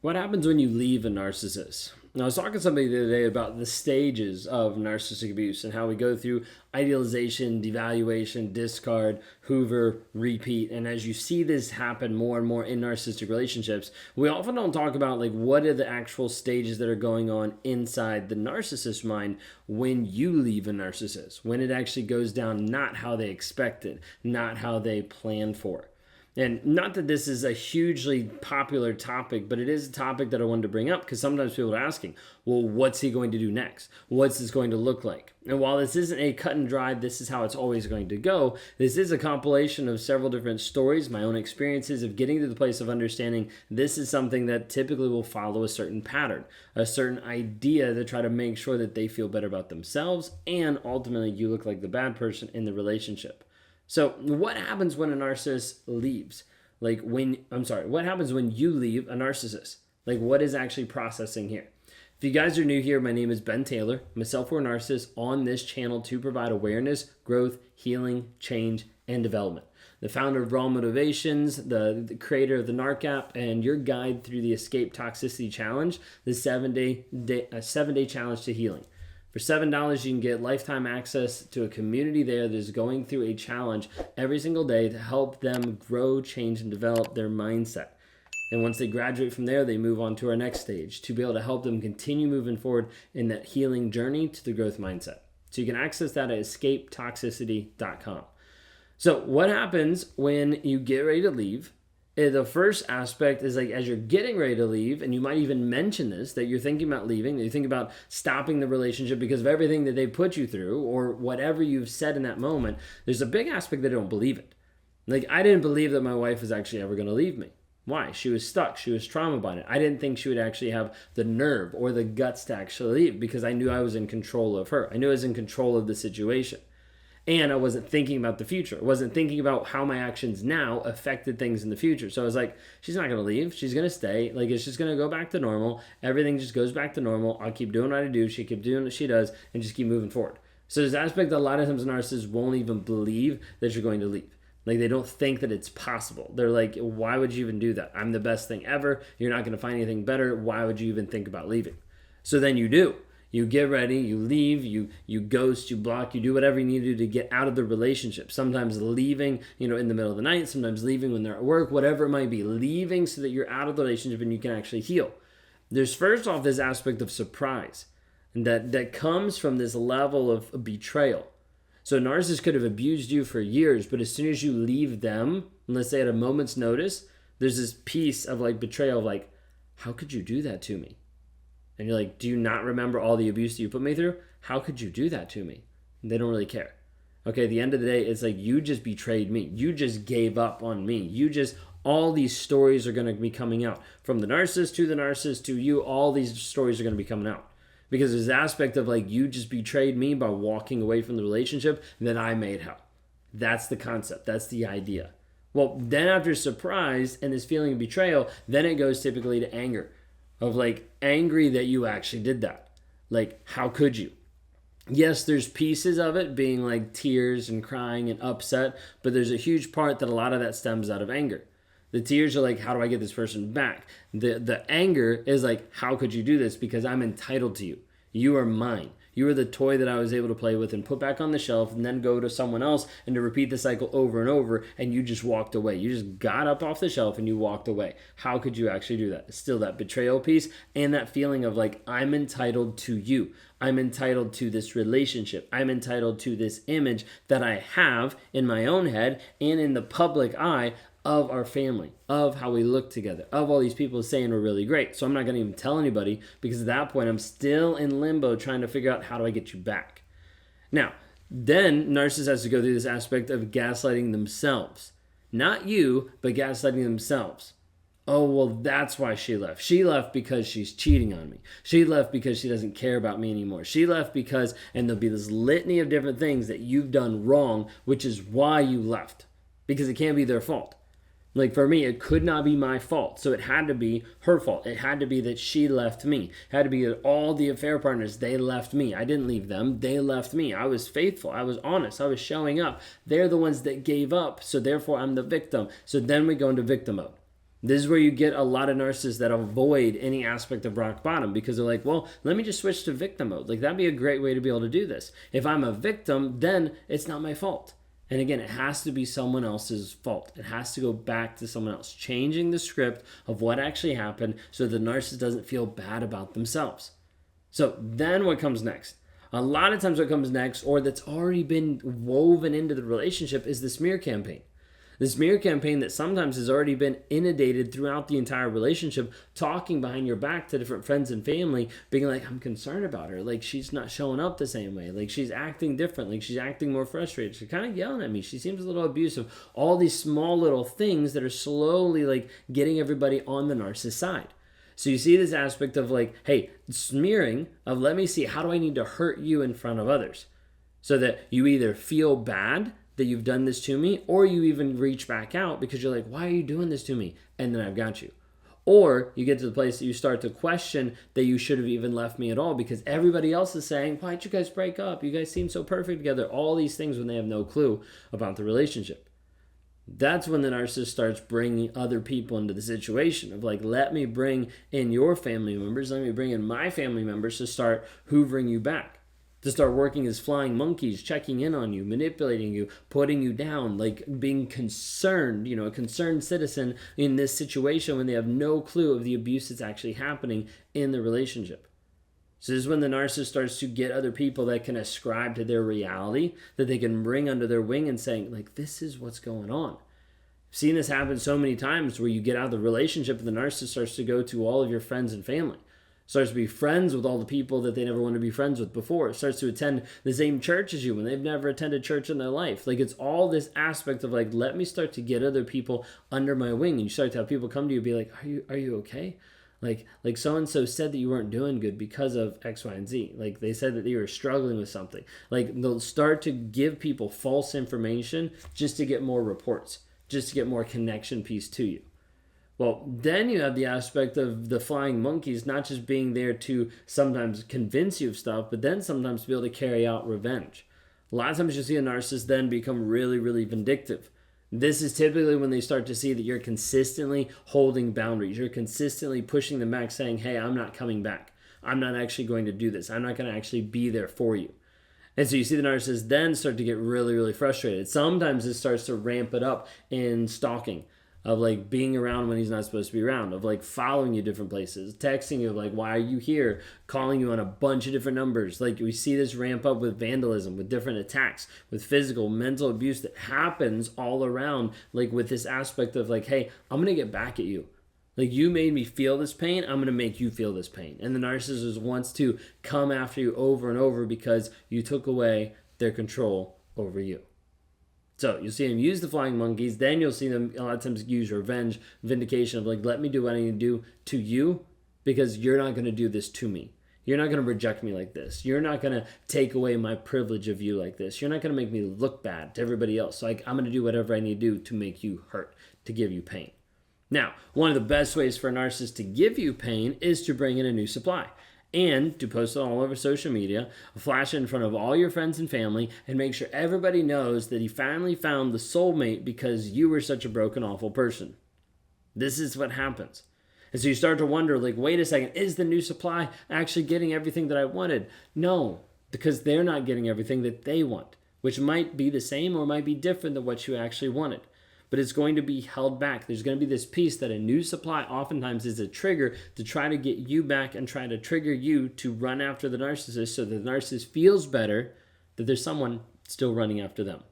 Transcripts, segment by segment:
What happens when you leave a narcissist? Now, I was talking to somebody the other day about the stages of narcissistic abuse and how we go through idealization, devaluation, discard, hoover, repeat. And as you see this happen more and more in narcissistic relationships, we often don't talk about like what are the actual stages that are going on inside the narcissist mind when you leave a narcissist, when it actually goes down not how they expected, not how they planned for. And not that this is a hugely popular topic, but it is a topic that I wanted to bring up because sometimes people are asking, well, what's he going to do next? What's this going to look like? And while this isn't a cut and dry, this is how it's always going to go, this is a compilation of several different stories, my own experiences of getting to the place of understanding this is something that typically will follow a certain pattern, a certain idea to try to make sure that they feel better about themselves and ultimately you look like the bad person in the relationship. So what happens when a narcissist leaves? What happens when you leave a narcissist? Like what is actually processing here? If you guys are new here, my name is Ben Taylor. I'm a self-aware narcissist on this channel to provide awareness, growth, healing, change, and development. The founder of Raw Motivations, the creator of the NARC app, and your guide through the Escape Toxicity Challenge, the 7-day challenge to healing. For $7, you can get lifetime access to a community there that is going through a challenge every single day to help them grow, change, and develop their mindset. And once they graduate from there, they move on to our next stage to be able to help them continue moving forward in that healing journey to the growth mindset. So you can access that at escapetoxicity.com. So what happens when you get ready to leave? The first aspect is like as you're getting ready to leave, and you might even mention this, that you're thinking about leaving, that you think about stopping the relationship because of everything that they put you through or whatever you've said in that moment, there's a big aspect that they don't believe it. Like I didn't believe that my wife was actually ever going to leave me. Why? She was stuck. She was traumatized by it. I didn't think she would actually have the nerve or the guts to actually leave because I knew I was in control of her. I knew I was in control of the situation. And I wasn't thinking about the future. I wasn't thinking about how my actions now affected things in the future. So I was like, she's not going to leave. She's going to stay. Like, it's just going to go back to normal. Everything just goes back to normal. I'll keep doing what I do. She keep doing what she does and just keep moving forward. So there's an aspect that a lot of times narcissists won't even believe that you're going to leave. Like, they don't think that it's possible. They're like, why would you even do that? I'm the best thing ever. You're not going to find anything better. Why would you even think about leaving? So then you do. You get ready, you leave, you ghost, you block, you do whatever you need to do to get out of the relationship. Sometimes leaving, in the middle of the night, sometimes leaving when they're at work, whatever it might be. Leaving so that you're out of the relationship and you can actually heal. There's first off this aspect of surprise that comes from this level of betrayal. So a narcissist could have abused you for years, but as soon as you leave them, let's say at a moment's notice, there's this piece of like betrayal of like, how could you do that to me? And you're like, do you not remember all the abuse that you put me through? How could you do that to me? And they don't really care. Okay, at the end of the day, it's like you just betrayed me. You just gave up on me. All these stories are going to be coming out. From the narcissist to you, all these stories are going to be coming out. Because there's an aspect of like, you just betrayed me by walking away from the relationship that I made hell. That's the concept. That's the idea. Well, then after surprise and this feeling of betrayal, then it goes typically to anger. Of like angry that you actually did that. Like, how could you? Yes, there's pieces of it being like tears and crying and upset, but there's a huge part that a lot of that stems out of anger. The tears are like, how do I get this person back? The anger is like, how could you do this? Because I'm entitled to you. You are mine. You were the toy that I was able to play with and put back on the shelf and then go to someone else and to repeat the cycle over and over, and you just walked away. You just got up off the shelf and you walked away. How could you actually do that? It's still that betrayal piece and that feeling of like, I'm entitled to you. I'm entitled to this relationship. I'm entitled to this image that I have in my own head and in the public eye of our family, of how we look together, of all these people saying we're really great. So I'm not going to even tell anybody because at that point I'm still in limbo trying to figure out how do I get you back. Now, then narcissist has to go through this aspect of gaslighting themselves. Not you, but gaslighting themselves. Oh, well, that's why she left. She left because she's cheating on me. She left because she doesn't care about me anymore. She left because, and there'll be this litany of different things that you've done wrong, which is why you left. Because it can't be their fault. Like for me, it could not be my fault. So it had to be her fault. It had to be that she left me. It had to be that all the affair partners, they left me. I didn't leave them. They left me. I was faithful. I was honest. I was showing up. They're the ones that gave up. So therefore, I'm the victim. So then we go into victim mode. This is where you get a lot of narcissists that avoid any aspect of rock bottom because they're like, well, let me just switch to victim mode. Like, that'd be a great way to be able to do this. If I'm a victim, then it's not my fault. And again, it has to be someone else's fault. It has to go back to someone else, changing the script of what actually happened so the narcissist doesn't feel bad about themselves. So then what comes next? A lot of times what comes next, or that's already been woven into the relationship, is the smear campaign. The smear campaign that sometimes has already been inundated throughout the entire relationship, talking behind your back to different friends and family, being like, I'm concerned about her. Like, she's not showing up the same way. Like, she's acting different. Like, she's acting more frustrated. She's kind of yelling at me. She seems a little abusive. All these small little things that are slowly like getting everybody on the narcissist side. So you see this aspect of like, hey, smearing of let me see, how do I need to hurt you in front of others? So that you either feel bad that you've done this to me, or you even reach back out because you're like, why are you doing this to me? And then I've got you. Or you get to the place that you start to question that you should have even left me at all because everybody else is saying, why'd you guys break up? You guys seem so perfect together. All these things when they have no clue about the relationship. That's when the narcissist starts bringing other people into the situation of like, let me bring in your family members. Let me bring in my family members to start hoovering you back. To start working as flying monkeys, checking in on you, manipulating you, putting you down, like being concerned, a concerned citizen in this situation when they have no clue of the abuse that's actually happening in the relationship. So this is when the narcissist starts to get other people that can ascribe to their reality, that they can bring under their wing and saying, like, this is what's going on. I've seen this happen so many times where you get out of the relationship and the narcissist starts to go to all of your friends and family. Starts to be friends with all the people that they never wanted to be friends with before. Starts to attend the same church as you when they've never attended church in their life. Like, it's all this aspect of like, let me start to get other people under my wing. And you start to have people come to you and be like, are you okay? Like so-and-so said that you weren't doing good because of X, Y, and Z. Like, they said that you were struggling with something. Like, they'll start to give people false information just to get more reports, just to get more connection piece to you. Well, then you have the aspect of the flying monkeys not just being there to sometimes convince you of stuff, but then sometimes to be able to carry out revenge. A lot of times you see a narcissist then become really, really vindictive. This is typically when they start to see that you're consistently holding boundaries. You're consistently pushing them back, saying, hey, I'm not coming back. I'm not actually going to do this. I'm not going to actually be there for you. And so you see the narcissist then start to get really, really frustrated. Sometimes it starts to ramp it up in stalking, of like being around when he's not supposed to be around, of like following you different places, texting you like, why are you here, calling you on a bunch of different numbers. Like, we see this ramp up with vandalism, with different attacks, with physical, mental abuse that happens all around, like with this aspect of like, hey, I'm going to get back at you. Like, you made me feel this pain, I'm going to make you feel this pain. And the narcissist wants to come after you over and over because you took away their control over you. So you'll see them use the flying monkeys. Then you'll see them a lot of times use revenge, vindication of like, let me do what I need to do to you because you're not going to do this to me. You're not going to reject me like this. You're not going to take away my privilege of you like this. You're not going to make me look bad to everybody else. So I'm going to do whatever I need to do to make you hurt, to give you pain. Now, one of the best ways for a narcissist to give you pain is to bring in a new supply. And to post it all over social media, flash it in front of all your friends and family, and make sure everybody knows that he finally found the soulmate because you were such a broken, awful person. This is what happens. And so you start to wonder, like, wait a second, is the new supply actually getting everything that I wanted? No, because they're not getting everything that they want, which might be the same or might be different than what you actually wanted. But it's going to be held back. There's going to be this piece that a new supply oftentimes is a trigger to try to get you back and try to trigger you to run after the narcissist so that the narcissist feels better that there's someone still running after them.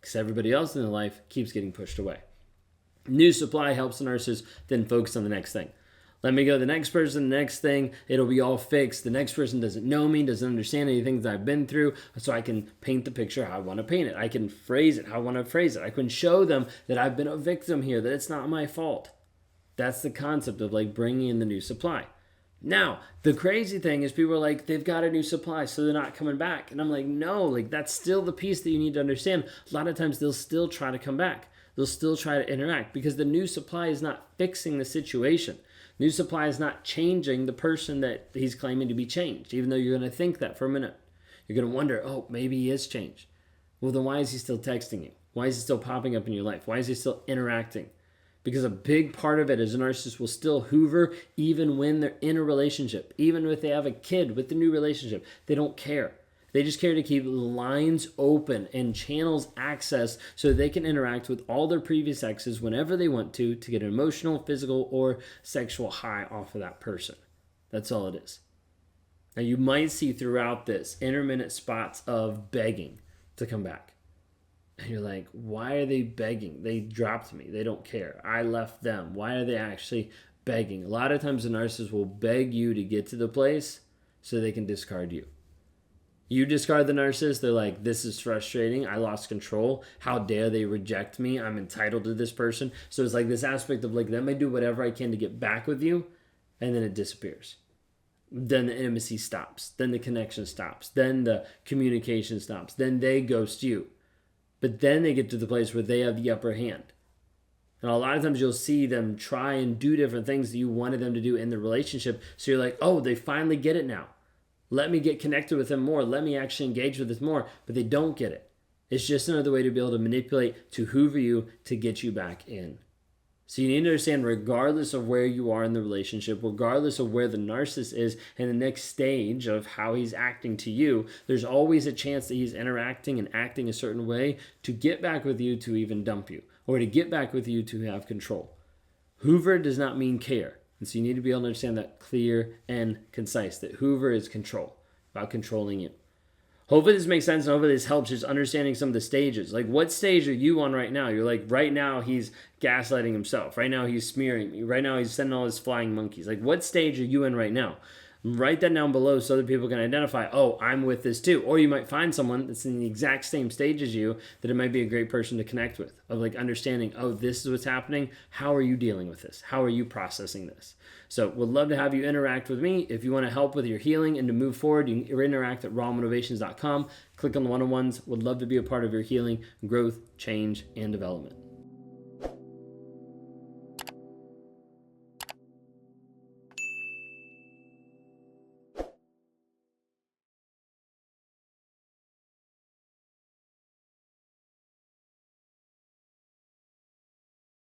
Because everybody else in their life keeps getting pushed away. New supply helps the narcissist then focus on the next thing. Let me go to the next person, the next thing, it'll be all fixed. The next person doesn't know me, doesn't understand anything that I've been through, so I can paint the picture how I want to paint it. I can phrase it how I want to phrase it. I can show them that I've been a victim here, that it's not my fault. That's the concept of like bringing in the new supply. Now, the crazy thing is people are like, they've got a new supply, so they're not coming back. And I'm like, no, like that's still the piece that you need to understand. A lot of times they'll still try to come back. They'll still try to interact because the new supply is not fixing the situation. New supply is not changing the person that he's claiming to be changed, even though you're going to think that for a minute. You're going to wonder, oh, maybe he is changed. Well, then why is he still texting you? Why is he still popping up in your life? Why is he still interacting? Because a big part of it is a narcissist will still hoover even when they're in a relationship, even if they have a kid with the new relationship. They don't care. They just care to keep lines open and channels access so they can interact with all their previous exes whenever they want to get an emotional, physical, or sexual high off of that person. That's all it is. Now, you might see throughout this intermittent spots of begging to come back. And you're like, why are they begging? They dropped me. They don't care. I left them. Why are they actually begging? A lot of times the narcissist will beg you to get to the place so they can discard you. You discard the narcissist, they're like, this is frustrating. I lost control. How dare they reject me? I'm entitled to this person. So it's like this aspect of like, let me do whatever I can to get back with you. And then it disappears. Then the intimacy stops. Then the connection stops. Then the communication stops. Then they ghost you. But then they get to the place where they have the upper hand. And a lot of times you'll see them try and do different things that you wanted them to do in the relationship. So you're like, oh, they finally get it now. Let me get connected with them more. Let me actually engage with this more. But they don't get it. It's just another way to be able to manipulate, to hoover you, to get you back in. So you need to understand, regardless of where you are in the relationship, regardless of where the narcissist is in the next stage of how he's acting to you, there's always a chance that he's interacting and acting a certain way to get back with you, to even dump you, or to get back with you to have control. Hoover does not mean care. And so you need to be able to understand that clear and concise, that hoover is control, about controlling you. Hopefully this makes sense, and hopefully this helps just understanding some of the stages. Like, what stage are you on right now? You're like, right now he's gaslighting himself. Right now he's smearing me. Right now he's sending all his flying monkeys. Like, what stage are you in right now? Write that down below so other people can identify, oh, I'm with this too. Or you might find someone that's in the exact same stage as you that it might be a great person to connect with, of like understanding, oh, this is what's happening. How are you dealing with this? How are you processing this? So would love to have you interact with me. If you want to help with your healing and to move forward, you can interact at rawmotivations.com. Click on the one-on-ones. Would love to be a part of your healing, growth, change, and development.